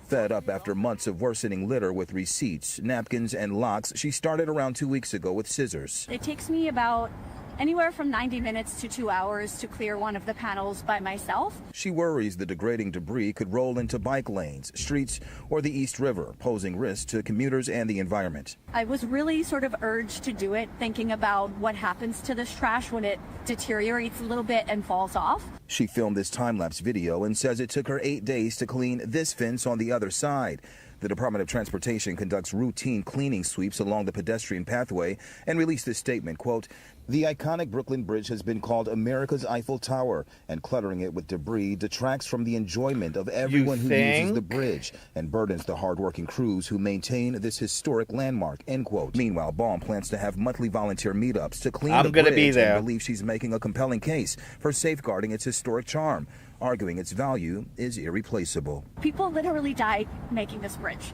Fed up after months of worsening litter with receipts, napkins, and locks, she started around 2 weeks ago with scissors. It takes me about anywhere from 90 minutes to 2 hours to clear one of the panels by myself. She worries the degrading debris could roll into bike lanes, streets, or the East River, posing risks to commuters and the environment. I was really sort of urged to do it, thinking about what happens to this trash when it deteriorates a little bit and falls off. She filmed this time-lapse video and says it took her 8 days to clean this fence on the other side. The Department of Transportation conducts routine cleaning sweeps along the pedestrian pathway and released this statement, quote, "The iconic Brooklyn Bridge has been called America's Eiffel Tower, and cluttering it with debris detracts from the enjoyment of everyone who uses the bridge and burdens the hardworking crews who maintain this historic landmark," end quote. Meanwhile, Baum plans to have monthly volunteer meetups to clean the bridge and believes she's making a compelling case for safeguarding its historic charm, arguing its value is irreplaceable. People literally died making this bridge.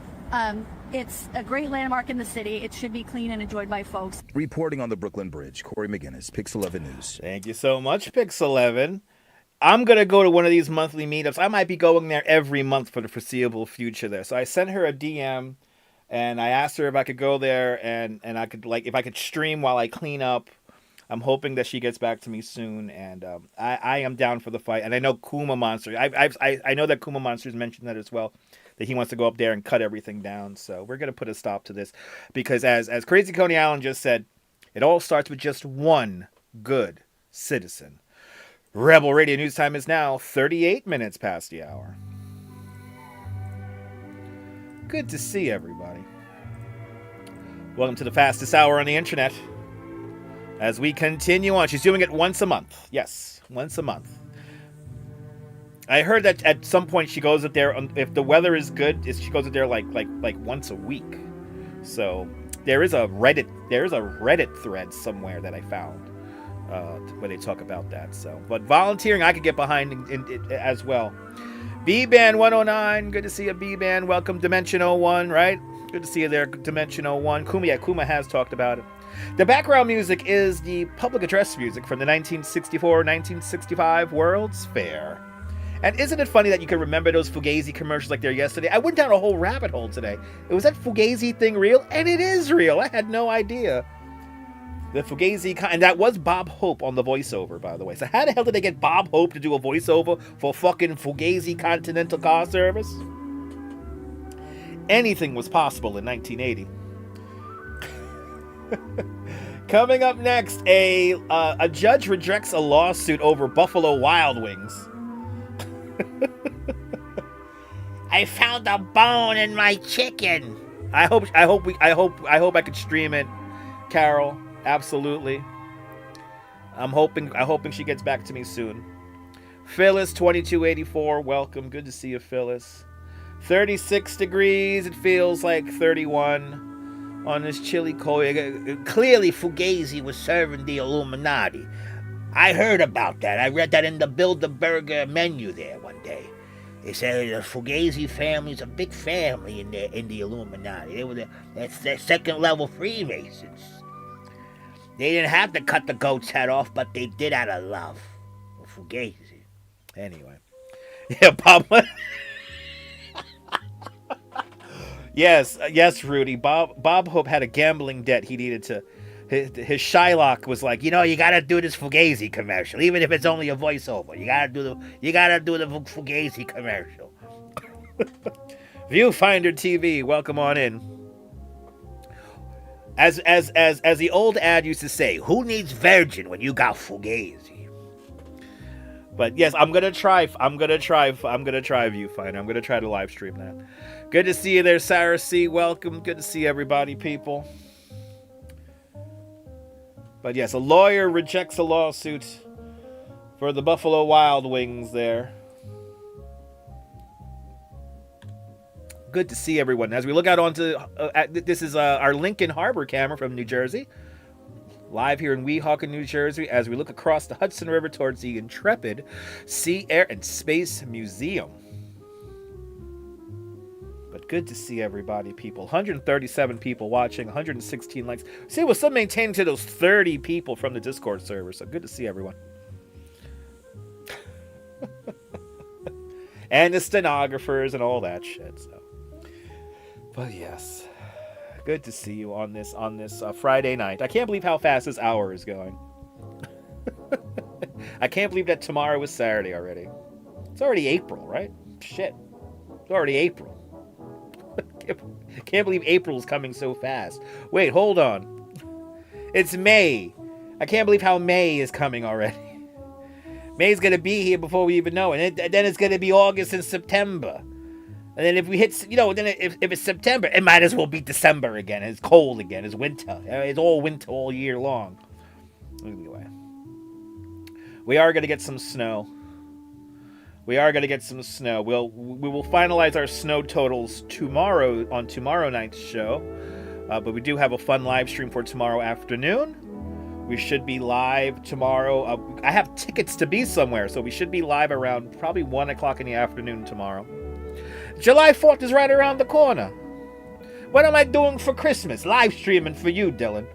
It's a great landmark in the city. It should be clean and enjoyed by folks. Reporting on the Brooklyn Bridge, Corey McGinnis, Pix11 News. Thank you so much, Pix11. I'm going to go to one of these monthly meetups. I might be going there every month for the foreseeable future there. So I sent her a DM, and I asked her if I could go there and I could, if I could stream while I clean up. I'm hoping that she gets back to me soon, and I am down for the fight. And I know Kuma Monster. I know that Kuma Monster's mentioned that as well, that he wants to go up there and cut everything down. So we're going to put a stop to this, because as Crazy Coney Allen just said, it all starts with just one good citizen. Rebel Radio News Time is now 38 minutes past the hour. Good to see everybody. Welcome to the fastest hour on the internet. As we continue on, she's doing it once a month. Yes, once a month. I heard that at some point she goes up there, if the weather is good, she goes up there like once a week. So there is a Reddit thread somewhere that I found where they talk about that. So, but volunteering I could get behind in as well. B-Band 109. Good to see you, B-Band. Welcome, Dimension 01, right? Good to see you there, Dimension 01. Kuma has talked about it. The background music is the public address music from the 1964-1965 World's Fair. And isn't it funny that you can remember those Fugazi commercials like they're yesterday? I went down a whole rabbit hole today. Was that Fugazi thing real? And it is real. I had no idea. The Fugazi, and that was Bob Hope on the voiceover, by the way. So how the hell did they get Bob Hope to do a voiceover for fucking Fugazi Continental Car Service? Anything was possible in 1980. Coming up next, a judge rejects a lawsuit over Buffalo Wild Wings. I found a bone in my chicken. I hope I could stream it, Carol. Absolutely. I'm hoping she gets back to me soon. Phyllis 2284, welcome. Good to see you, Phyllis. 36 degrees. It feels like 31 on this chilly cold. Clearly, Fugazi was serving the Illuminati. I heard about that. I read that in the Build-A-Burger menu there one day. They said the Fugazi family's a big family in the Illuminati. They were their second-level Freemasons. They didn't have to cut the goat's head off, but they did out of love. Fugazi. Anyway. Yeah, Bob. Yes, Rudy. Bob Hope had a gambling debt he needed to... His Shylock was like, you gotta do this Fugazi commercial, even if it's only a voiceover. You gotta do the Fugazi commercial. Viewfinder TV, welcome on in. As the old ad used to say, who needs virgin when you got Fugazi? But yes, I'm gonna try Viewfinder. I'm gonna try to live stream that. Good to see you there, Sarah C. Welcome. Good to see everybody, people. But yes, a lawyer rejects a lawsuit for the Buffalo Wild Wings there. Good to see everyone. As we look out onto, this is our Lincoln Harbor camera from New Jersey. Live here in Weehawken, New Jersey, as we look across the Hudson River towards the Intrepid Sea, Air, and Space Museum. But good to see everybody, people. 137 people watching, 116 likes. See, we're still maintaining to those 30 people from the Discord server, so good to see everyone. And the stenographers and all that shit, so. But yes, good to see you on this Friday night. I can't believe how fast this hour is going. I can't believe that tomorrow is Saturday already. It's already April, right? Shit. It's already April. Can't believe April's coming so fast. Wait, hold on. It's May. I can't believe how May is coming already. May's going to be here before we even know it. And then it's going to be August and September. And then if we hit, then if it's September, it might as well be December again. It's cold again. It's winter. It's all winter all year long. Anyway. We are going to get some snow. We will finalize our snow totals tomorrow on tomorrow night's show. But we do have a fun live stream for tomorrow afternoon. We should be live tomorrow. I have tickets to be somewhere, so we should be live around probably 1 o'clock in the afternoon tomorrow. July 4th is right around the corner. What am I doing for Christmas? Live streaming for you, Dylan.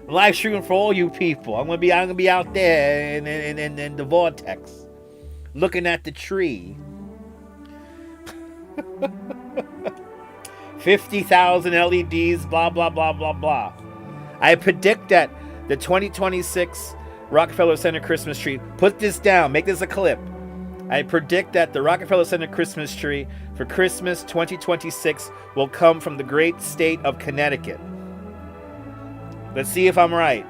Live streaming for all you people. I'm gonna be out there in the vortex, looking at the tree. 50,000 LEDs. Blah blah blah blah blah. I predict that the 2026 Rockefeller Center Christmas tree. Put this down. Make this a clip. I predict that the Rockefeller Center Christmas tree for Christmas 2026 will come from the great state of Connecticut. Let's see if I'm right.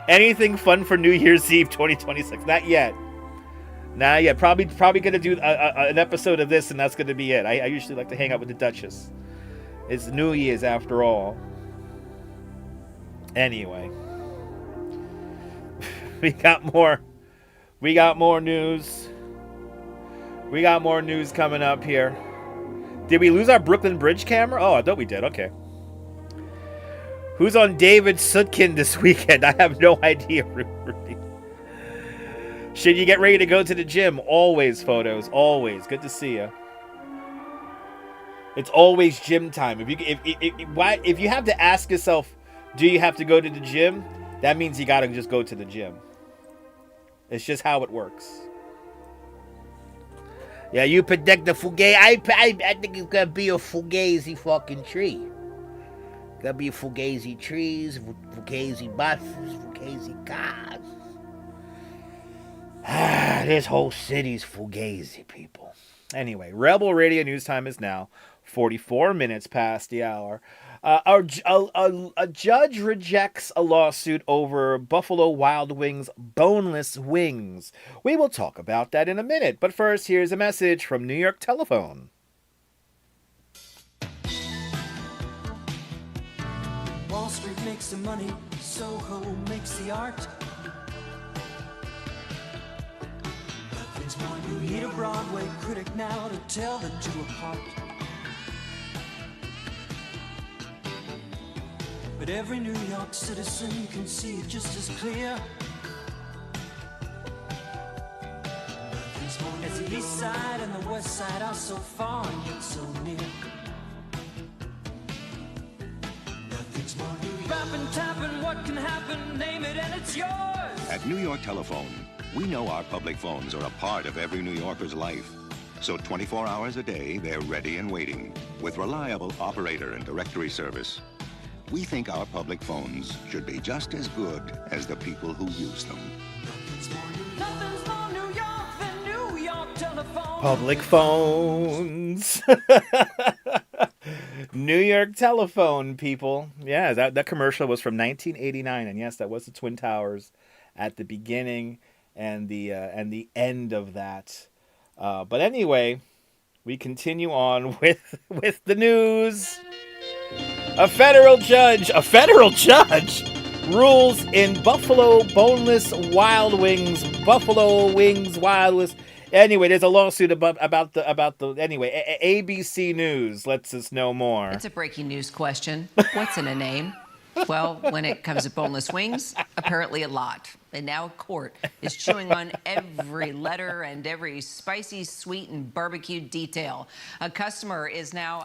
Anything fun for New Year's Eve 2026? Not yet. Probably going to do an episode of this, and that's going to be it. I usually like to hang out with the Duchess. It's New Year's after all. Anyway. We got more news. We got more news coming up here. Did we lose our Brooklyn Bridge camera? Oh, I thought we did. Okay. Who's on David Sutkin this weekend? I have no idea, Rudy. Should you get ready to go to the gym? Always photos. Always. Good to see you. It's always gym time. If you have to ask yourself, do you have to go to the gym? That means you gotta just go to the gym. It's just how it works. Yeah, you predict the fugazi. I think it's gonna be a fugazi fucking tree. Gonna be fugazi trees, fugazi buses, fugazi cars. This whole city's fugazi, people. Anyway, Rebel Radio News Time is now 44 minutes past the hour. A judge rejects a lawsuit over Buffalo Wild Wings boneless wings. We will talk about that in a minute. But first, here's a message from New York Telephone. Wall Street makes the money, Soho makes the art. Nothing's more, you need a Broadway critic now to tell the two apart. But every New York citizen can see it just as clear. As the east side and the west side are so far and yet so near. Nothing's more New York. Rapping, tapping, what can happen? Name it and it's yours. At New York Telephone, we know our public phones are a part of every New Yorker's life. So 24 hours a day, they're ready and waiting with reliable operator and directory service. We think our public phones should be just as good as the people who use them. Nothing's more New York than New York Telephone. Public phones. New York Telephone, people. Yeah, that commercial was from 1989, and yes, that was the Twin Towers at the beginning and the end of that. But anyway, we continue on with the news. A federal judge rules in Buffalo boneless wild wings. Buffalo wings wild wings. Anyway, there's a lawsuit about the anyway. ABC News lets us know more. It's a breaking news question. What's in a name? Well, when it comes to boneless wings, apparently a lot. And now a court is chewing on every letter and every spicy, sweet, and barbecued detail. A customer is now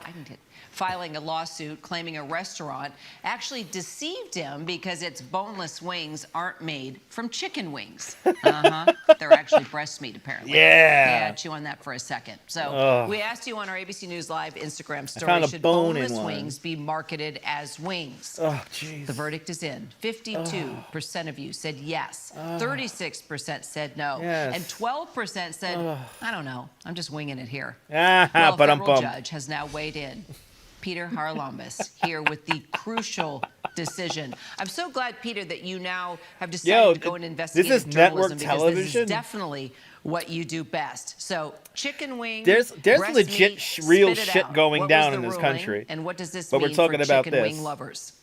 filing a lawsuit claiming a restaurant actually deceived him because its boneless wings aren't made from chicken wings. They're actually breast meat, apparently. Yeah. Chew on that for a second. So we asked you on our ABC News Live Instagram story, should boneless wings be marketed as wings? Oh, jeez. The verdict is in. 52% of you said yes. 36% said no. Yes. And 12% said, I don't know. I'm just winging it here. Well, a federal judge has now weighed in. Peter Harlambis here with the crucial decision. I'm so glad, Peter, that you now have decided to go and investigate journalism. Network television. This is definitely what you do best. So, chicken wing. There's legit meat, real shit going down in this country. And what does this mean we're talking about chicken wing lovers?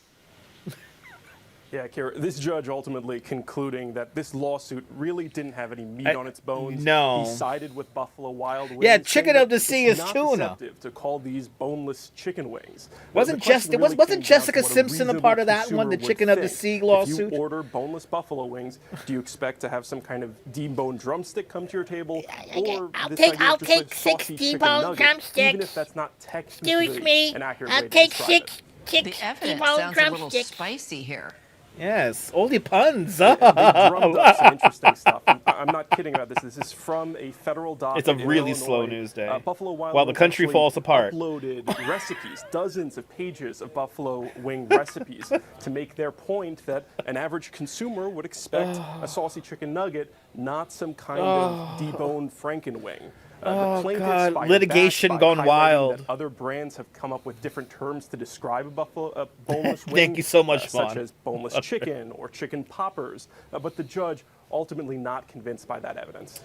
Yeah, Kara, this judge ultimately concluding that this lawsuit really didn't have any meat on its bones. No. He sided with Buffalo Wild Wings. Yeah, chicken of the sea is tuna. Deceptive to call these boneless chicken wings. Wasn't Jessica Simpson a part of that one, the chicken of the sea lawsuit? If you order boneless buffalo wings, do you expect to have some kind of deboned drumstick come to your table? Or I'll take 6 deboned drumsticks. Even if that's not technically an accurate way to describe it. The evidence sounds a little spicy here. Yes, all the puns. They drummed up some interesting stuff. I'm not kidding about this. This is from a federal docket. It's a really slow news day. Buffalo Wild while the Wings country falls apart. Uploaded recipes, dozens of pages of buffalo wing recipes to make their point that an average consumer would expect a saucy chicken nugget, not some kind of deboned Frankenwing. The plaintiffs fight litigation back by gone highlighting wild. That other brands have come up with different terms to describe a boneless wing. Thank you so much, Vaughn. Such as boneless chicken or chicken poppers. But the judge ultimately not convinced by that evidence.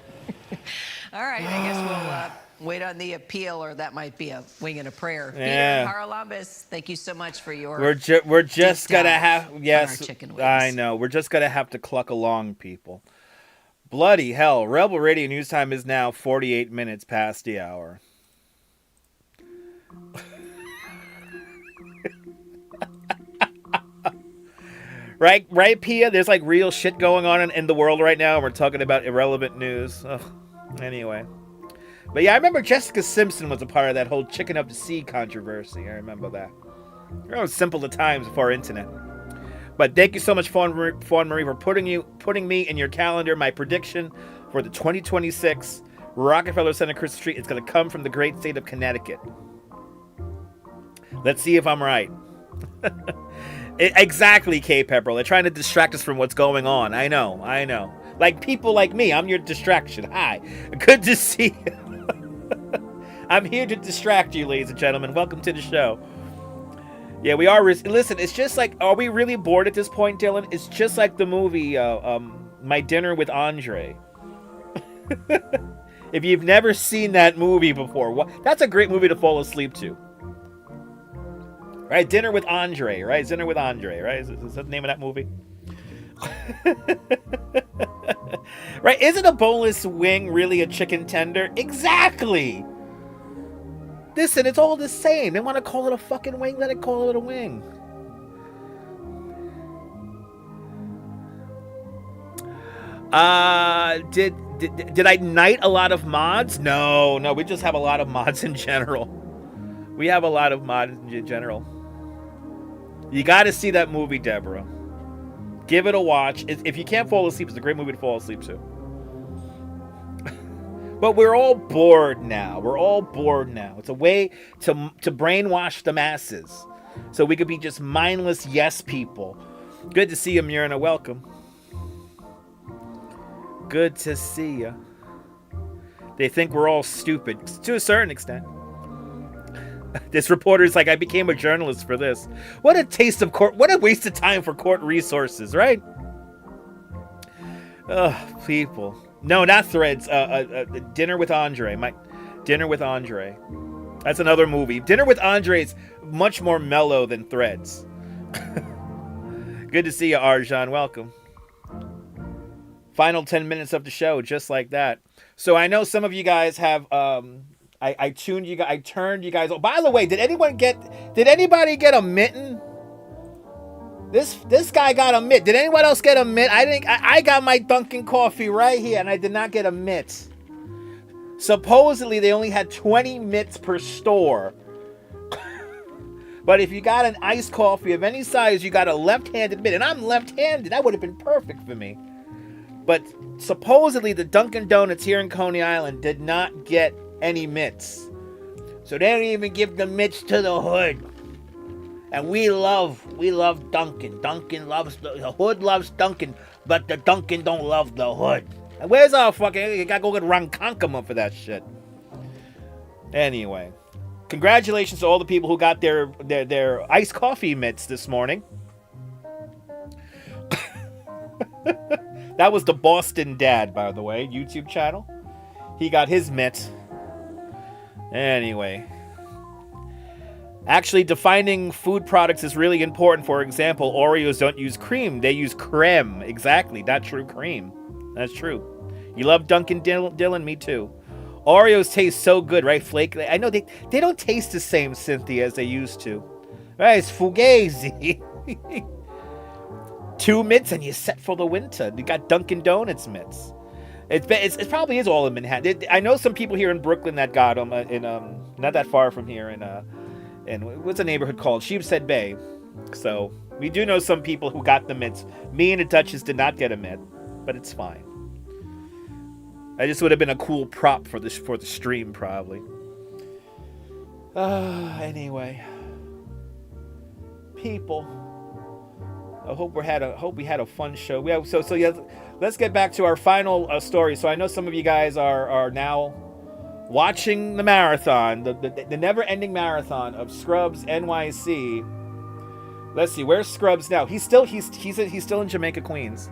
All right, I guess we'll wait on the appeal, or that might be a wing and a prayer. Yeah. Peter Harlambis, thank you so much for your. We're just gonna have chicken wings. I know we're just gonna have to cluck along, people. Bloody hell! Rebel Radio News Time is now 48 minutes past the hour. Right, Pia? There's like real shit going on in the world right now, and we're talking about irrelevant news. Ugh. Anyway. But yeah, I remember Jessica Simpson was a part of that whole chicken up to sea controversy. I remember that. It was simple the times before internet. But thank you so much, Fawn Marie, for putting me in your calendar. My prediction for the 2026 Rockefeller Center Christmas tree is going to come from the great state of Connecticut. Let's see if I'm right. Exactly, K. Pepperell. They're trying to distract us from what's going on. I know. Like people like me, I'm your distraction. Hi. Good to see you. I'm here to distract you, ladies and gentlemen. Welcome to the show. Yeah, we are. Listen, it's just like, are we really bored at this point, Dylan? It's just like the movie My Dinner with Andre. If you've never seen that movie before, that's a great movie to fall asleep to. Right? Dinner with Andre, right? Dinner with Andre, right? Is that the name of that movie? Right? Isn't a boneless wing really a chicken tender? Exactly! Listen, it's all the same. They want to call it a fucking wing, let it call it a wing. Did I knight a lot of mods? No, we just have a lot of mods in general. We have a lot of mods in general. You got to see that movie, Deborah. Give it a watch. If you can't fall asleep, it's a great movie to fall asleep to. But we're all bored now. It's a way to brainwash the masses. So we could be just mindless yes people. Good to see you, Myrna. Welcome. Good to see you. They think we're all stupid. To a certain extent. This reporter's like, I became a journalist for this. What a taste of court. What a waste of time for court resources, right? Ugh, people. No, not Threads. Dinner with Andre. Dinner with Andre. That's another movie. Dinner with Andre is much more mellow than Threads. Good to see you, Arjan. Welcome. Final 10 minutes of the show, just like that. So I know some of you guys have. I tuned you guys. I turned you guys. Oh, by the way, did anybody get a mitten? This guy got a mitt. Did anyone else get a mitt? I got my Dunkin' coffee right here, and I did not get a mitt. Supposedly, they only had 20 mitts per store. But if you got an iced coffee of any size, you got a left-handed mitt. And I'm left-handed. That would have been perfect for me. But supposedly, the Dunkin' Donuts here in Coney Island did not get any mitts. So they don't even give the mitts to the hood. And we love Dunkin'. Dunkin' loves the hood loves Dunkin', but the Dunkin' don't love the hood. And where's our fucking? You gotta go get Ronkonkoma for that shit. Anyway, congratulations to all the people who got their iced coffee mitts this morning. That was the Boston Dad, by the way, YouTube channel. He got his mitt. Anyway. Actually, defining food products is really important. For example, Oreos don't use cream. They use creme. Exactly. Not true cream. That's true. You love Dunkin' Dylan? Me too. Oreos taste so good, right? Flake. I know they don't taste the same, Cynthia, as they used to. Right? It's fugazi. 2 mitts and you're set for the winter. You got Dunkin' Donuts mitts. It probably is all in Manhattan. I know some people here in Brooklyn that got them not that far from here in what's the neighborhood called? Sheepshead Bay. So we do know some people who got the mitts. Me and the Duchess did not get a mitt, but it's fine. I just would have been a cool prop for the stream, probably. Anyway, people. I hope we had a fun show. Yeah. Let's get back to our final story. So I know some of you guys are now watching the marathon, the never-ending marathon of Scrubs NYC. Let's see, where's Scrubs now? He's still in Jamaica, Queens.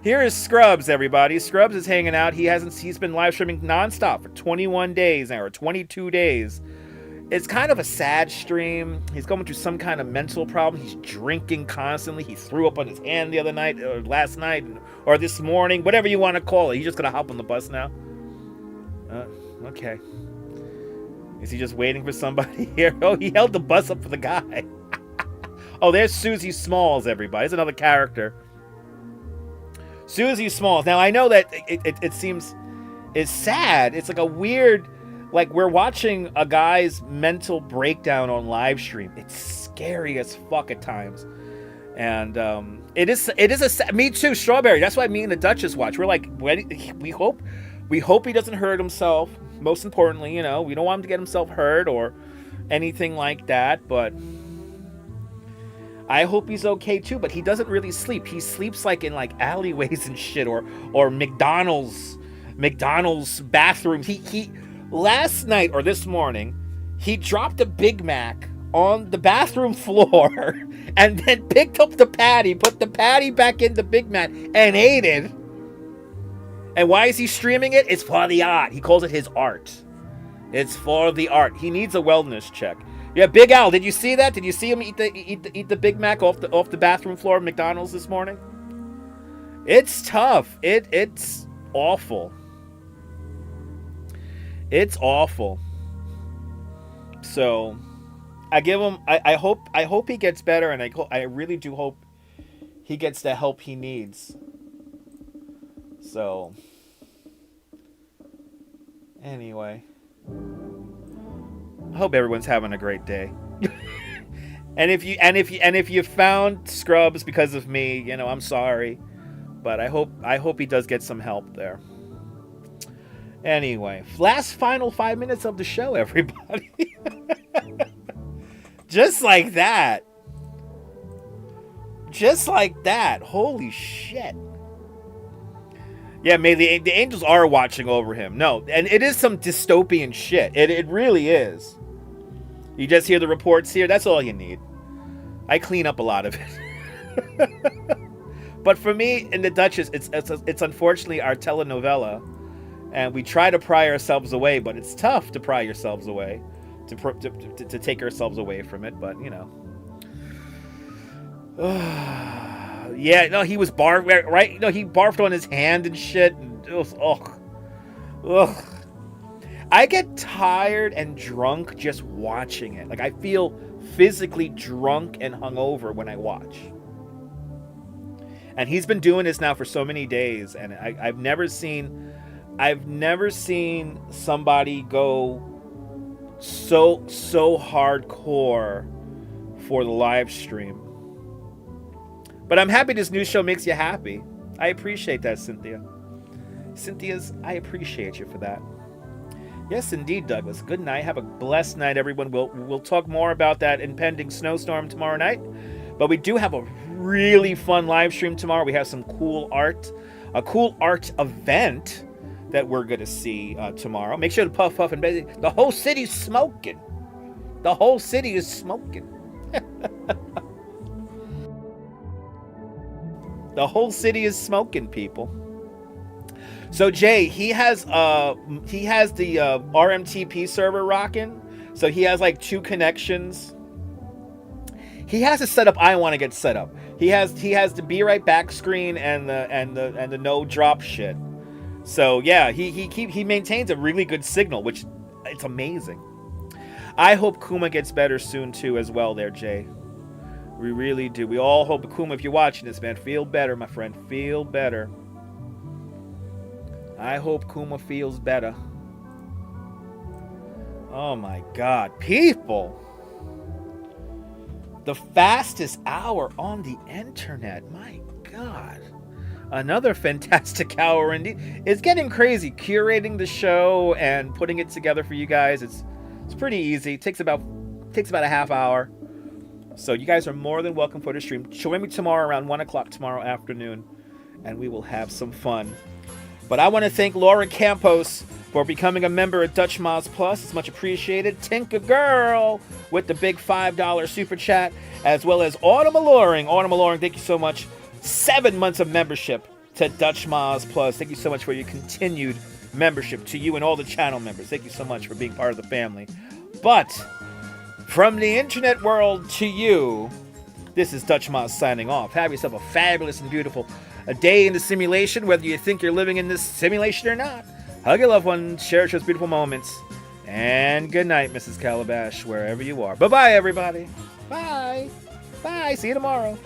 Here is Scrubs, everybody. Scrubs is hanging out. He's been live streaming nonstop for 21 days now, or 22 days. It's kind of a sad stream. He's going through some kind of mental problem. He's drinking constantly. He threw up on his hand the other night, or last night, or this morning, whatever you want to call it. He's just gonna hop on the bus now. Okay. Is he just waiting for somebody here? Oh, he held the bus up for the guy. Oh, there's Susie Smalls, everybody. There's another character. Susie Smalls. Now, I know that it seems... It's sad. It's like a weird... Like, we're watching a guy's mental breakdown on live stream. It's scary as fuck at times. And it is me too, Strawberry. That's why me and the Duchess watch. We're like, we hope he doesn't hurt himself. Most importantly, you know, we don't want him to get himself hurt or anything like that. But I hope he's okay too. But he doesn't really sleep. He sleeps like in like alleyways and shit, or McDonald's bathrooms. He last night or this morning, he dropped a Big Mac on the bathroom floor and then picked up the patty, put the patty back in the Big Mac, and ate it. And why is he streaming it? It's for the art. He calls it his art. It's for the art. He needs a wellness check. Yeah, Big Al, did you see that? Did you see him eat the Big Mac off the bathroom floor of McDonald's this morning? It's tough. It's awful. It's awful. So I give him. I hope he gets better, and I really do hope he gets the help he needs. So anyway, I hope everyone's having a great day. and if you found Scrubs because of me, you know, I'm sorry, but I hope he does get some help there. Anyway, final 5 minutes of the show, everybody. Just like that. Just like that. Holy shit. Yeah, the angels are watching over him. No, and it is some dystopian shit. It really is. You just hear the reports here. That's all you need. I clean up a lot of it. But for me and the Duchess, it's unfortunately our telenovela. And we try to pry ourselves away, but it's tough to pry yourselves away. To take ourselves away from it, but you know. Yeah, no, he was barfed, right? No, he barfed on his hand and shit. And it was, ugh. I get tired and drunk just watching it. Like, I feel physically drunk and hungover when I watch. And he's been doing this now for so many days, and I've never seen somebody go so hardcore for the live stream. But I'm happy this new show makes you happy. I appreciate that, Cynthia. I appreciate you for that. Yes, indeed, Douglas. Good night. Have a blessed night, everyone. We'll talk more about that impending snowstorm tomorrow night. But we do have a really fun live stream tomorrow. We have some cool art, a cool art event that we're going to see tomorrow. Make sure to puff and baby. The whole city's smoking. The whole city is smoking. The whole city is smoking, people. So Jay, he has the RMTP server rocking. So he has like 2 connections. He has a setup I want to get set up. He has the be right back screen and the no drop shit. So yeah, he maintains a really good signal, which it's amazing. I hope Kuma gets better soon too as well there, Jay. We really do. We all hope, Kuma, if you're watching this, man, feel better, my friend. Feel better. I hope Kuma feels better. Oh my God, people. The fastest hour on the internet. My God. Another fantastic hour indeed. It's getting crazy curating the show and putting it together for you guys. It's pretty easy. It takes about a half hour. So you guys are more than welcome for the stream. Join me tomorrow around 1 o'clock tomorrow afternoon, and we will have some fun. But I want to thank Laura Campos for becoming a member at Dutch Moz Plus. It's much appreciated. Tinker Girl with the big $5 super chat, as well as Autumn Alluring. Autumn Alluring, thank you so much. 7 months of membership to Dutch Moz Plus. Thank you so much for your continued membership, to you and all the channel members. Thank you so much for being part of the family. But from the internet world to you, this is Dutch Moz signing off. Have yourself a fabulous and beautiful day in the simulation, whether you think you're living in this simulation or not. Hug your loved ones, cherish those beautiful moments, and good night, Mrs. Calabash, wherever you are. Bye-bye, everybody. Bye. Bye. See you tomorrow.